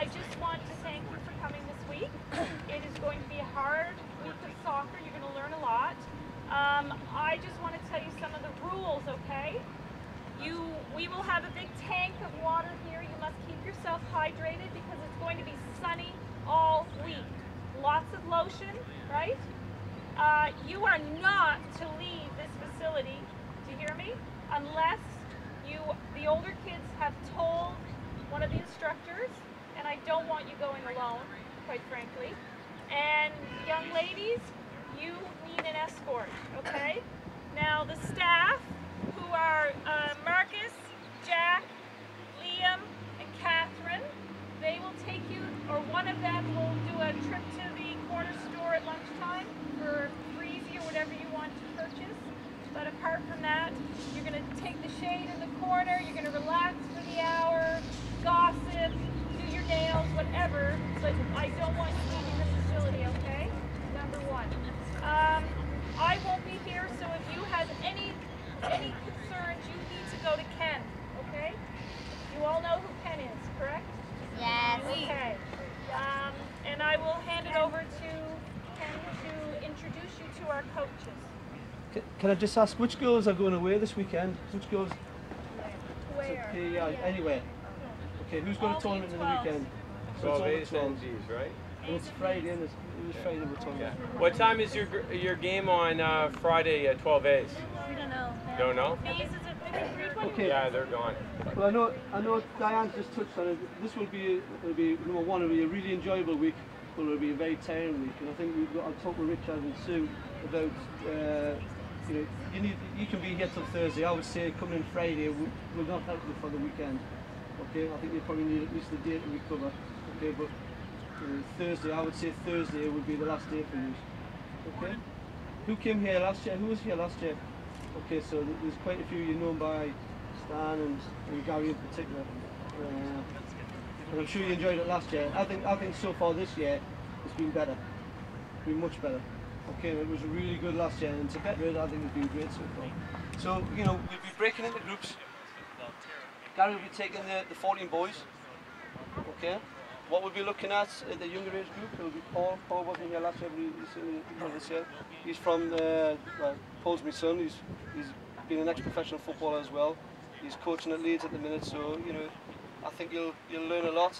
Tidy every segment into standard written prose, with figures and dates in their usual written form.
I just want to thank you for coming this week. It is going to be a hard week of soccer. You're going to learn a lot. I just want to tell you some of the rules, okay? We will have a big tank of water here. You must keep yourself hydrated because it's going to be sunny all week. Lots of lotion, right? You are not to leave this facility, do you hear me? Unless the older kids have told one of the instructors, and I don't want you going alone, quite frankly. And young ladies, you need an escort, okay? Now the staff, who are Marcus, Jack, Liam, and Catherine, they will take you, or one of them will do a trip to the corner store at lunchtime for freezy or whatever you want to purchase. But apart from that, you're going to take the shade in the corner, you're going to relax for the hour, gossip, do your nails, whatever, but I don't want you leaving the facility, okay? Number one. I won't be here, so if you have any concerns, you need to go to Ken, okay? You all know who Ken is, correct? Yes. Okay. And I will hand it over to Ken to introduce you to our coaches. Can I just ask, which girls are going away this weekend? Which girls? Where? Okay, yeah, anywhere. Okay, who's got All a tournament the in the 12s. weekend? So 12 it's all A's the and 12s. G's, right? And it's Friday, and it was Friday we're talking about. What time is your game on Friday at 12 A's? We don't know. Don't know? These is a big frequent. Okay. Yeah, they're gone. Well, I know Diane's just touched on it. This will be number one. It'll be a really enjoyable week, but it'll be a very tiring week. And I think I'll talk with Richard and Sue about you can be here till Thursday. I would say coming in Friday will not help you for the weekend. Okay, I think you probably need at least a day to recover. Okay, but Thursday, I would say Thursday would be the last day for you. Okay. Who came here last year? Who was here last year? Okay, so there's quite a few you know by Stan and Gary in particular. And I'm sure you enjoyed it last year. I think so far this year it's been better. It's been much better. Okay, it was really good last year, and to get rid, I think it's been great so far. So, we'll be breaking into groups. Gary will be taking the 14 boys. Okay. What we'll be looking at the younger age group, it'll be Paul. Paul wasn't here last year, but he's this year. He's from, Paul's my son. He's been an ex-professional footballer as well. He's coaching at Leeds at the minute, so, I think you'll learn a lot.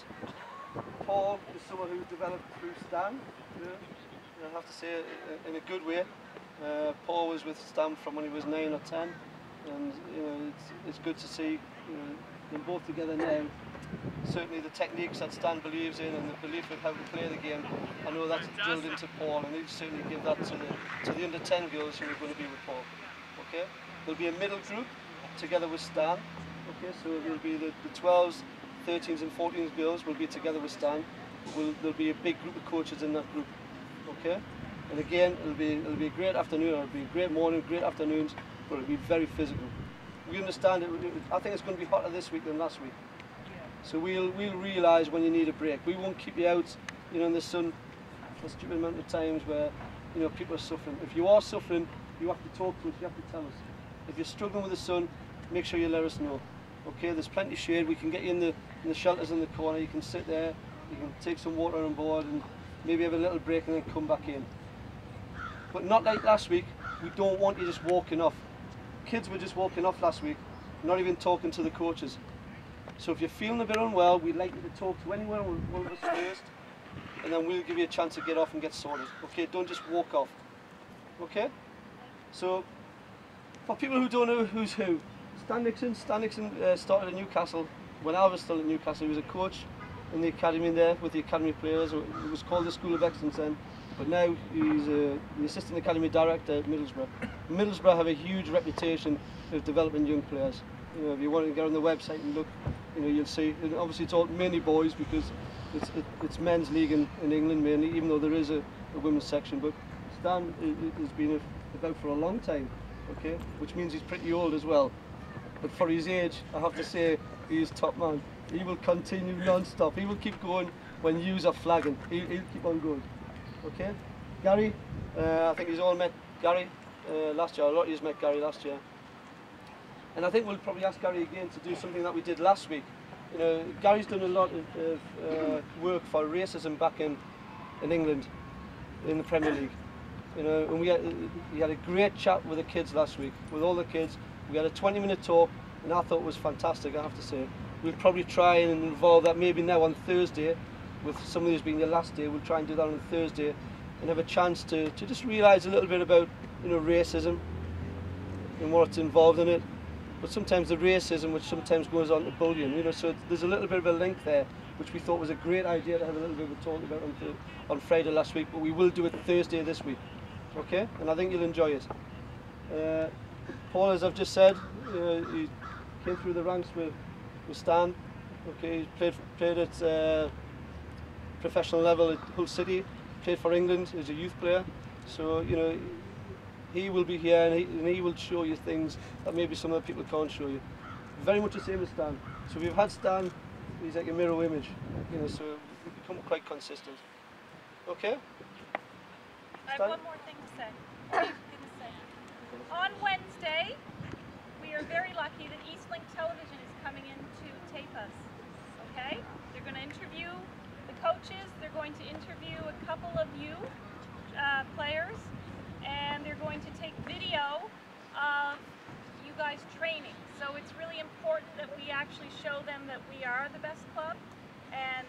Paul is someone who's developed through Stan. I have to say, in a good way. Paul was with Stan from when he was 9 or 10, and it's good to see them both together now. Certainly the techniques that Stan believes in and the belief of how to play the game, I know that's drilled into Paul, and he'll certainly give that to the under 10 girls who are going to be with Paul. Okay, there'll be a middle group together with Stan. Okay, so there'll be the 12s, 13s, and 14s girls will be together with Stan. There'll be a big group of coaches in that group. Okay, and again, it'll be a great afternoon. It'll be a great morning, great afternoons, but it'll be very physical. We understand it. I think it's going to be hotter this week than last week. So we'll realise when you need a break. We won't keep you out, in the sun for a stupid amount of times where, people are suffering. If you are suffering, you have to talk to us. You have to tell us. If you're struggling with the sun, make sure you let us know. Okay, there's plenty of shade. We can get you in the shelters in the corner. You can sit there. You can take some water on board and maybe have a little break and then come back in. But not like last week. We don't want you just walking off. Kids were just walking off last week, not even talking to the coaches. So if you're feeling a bit unwell, we'd like you to talk to anyone, one of us first, and then we'll give you a chance to get off and get sorted. Okay, don't just walk off. Okay? So, for people who don't know who's who, Stan Nixon started at Newcastle. When I was still at Newcastle, he was a coach in the academy there with the academy players. It was called the School of Excellence then, but now he's the assistant academy director at Middlesbrough. Middlesbrough have a huge reputation of developing young players. If you want to get on the website and look, you'll see. And obviously, it's all mainly boys because it's men's league in England mainly, even though there is a women's section. But Stan has been about for a long time, okay, which means he's pretty old as well. But for his age, I have to say, he is top man. He will continue non-stop. He will keep going when yous are flagging. He'll keep on going. Okay, Gary. I think he's all met Gary last year. A lot of yous met Gary last year. And I think we'll probably ask Gary again to do something that we did last week. you know, Gary's done a lot of work for racism back in England, in the Premier League. You know, and we had a great chat with the kids last week, with all the kids. We had a 20-minute talk, and I thought it was fantastic, I have to say. We'll probably try and involve that maybe now on Thursday, with some of these being the last day. We'll try and do that on Thursday, and have a chance to just realise a little bit about, you know, racism and what's involved in it. But sometimes the racism, which sometimes goes on to bullying, you know, so there's a little bit of a link there, which we thought was a great idea to have a little bit of a talk about on Friday last week, but we will do it Thursday this week, okay? And I think you'll enjoy it. Paul, as I've just said, he came through the ranks with Stan, okay? He played at professional level at Hull City, played for England as a youth player, so, you know, he will be here and he will show you things that maybe some other people can't show you. Very much the same as Stan. So we've had Stan, he's like a mirror image, you know, so we've become quite consistent. Okay? I have one more thing to say. On Wednesday, we are very lucky that Eastlink Television is coming in to tape us. Okay? They're going to interview the coaches, they're going to interview a couple of you players, and they're going to take video of you guys training. So it's really important that we actually show them that we are the best club and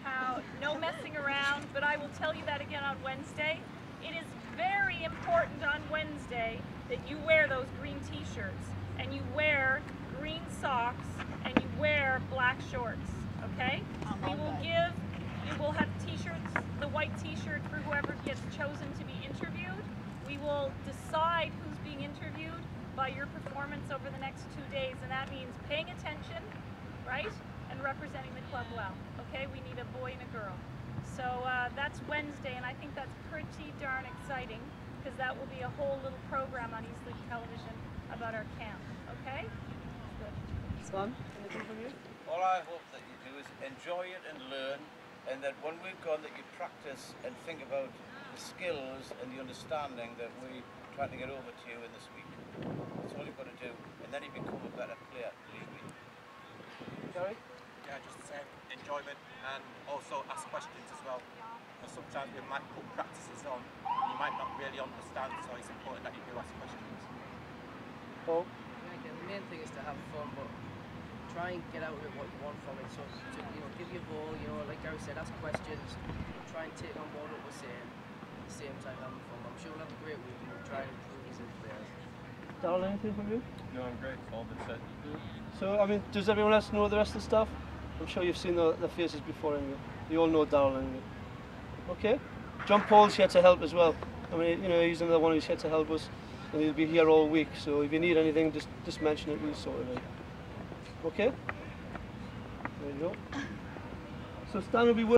how no messing around, but I will tell you that again on Wednesday. It is very important on Wednesday that you wear those green t-shirts and you wear green socks and you wear black shorts, okay? You will have t-shirts, the white t-shirt for whoever gets chosen to be interviewed. We will decide who's being interviewed by your performance over the next 2 days, and that means paying attention, right, and representing the club well, okay? We need a boy and a girl. So that's Wednesday, and I think that's pretty darn exciting, because that will be a whole little program on Eastlink Television about our camp, okay? Good. Stan, anything from you? All I hope that you do is enjoy it and learn, and that when we've gone that you practice and think about the skills and the understanding that we're trying to get over to you in this week. That's all you've got to do, and then you become a better player, believe me. Gary? Yeah, just the same, enjoyment, and also ask questions as well. Because sometimes we might put practices on, and you might not really understand, so it's important that you do ask questions. Paul? Yeah, the main thing is to have fun, but try and get out of it what you want from it. So you know, give your ball, you know, like Gary said, ask questions, try and take on board what we're saying, at the same time having fun. I'm sure we'll have a great week and we'll try and improve as players. Darryl, anything from you? No, I'm great. It's all been said. So, I mean, does everyone else know the rest of the stuff? I'm sure you've seen the faces before anyway. You all know Darryl anyway. Okay? John Paul's here to help as well. I mean, you know, he's another one who's here to help us, and he'll be here all week. So if you need anything, just mention it, we'll sort it out. Okay? There you go. So Stan will be working.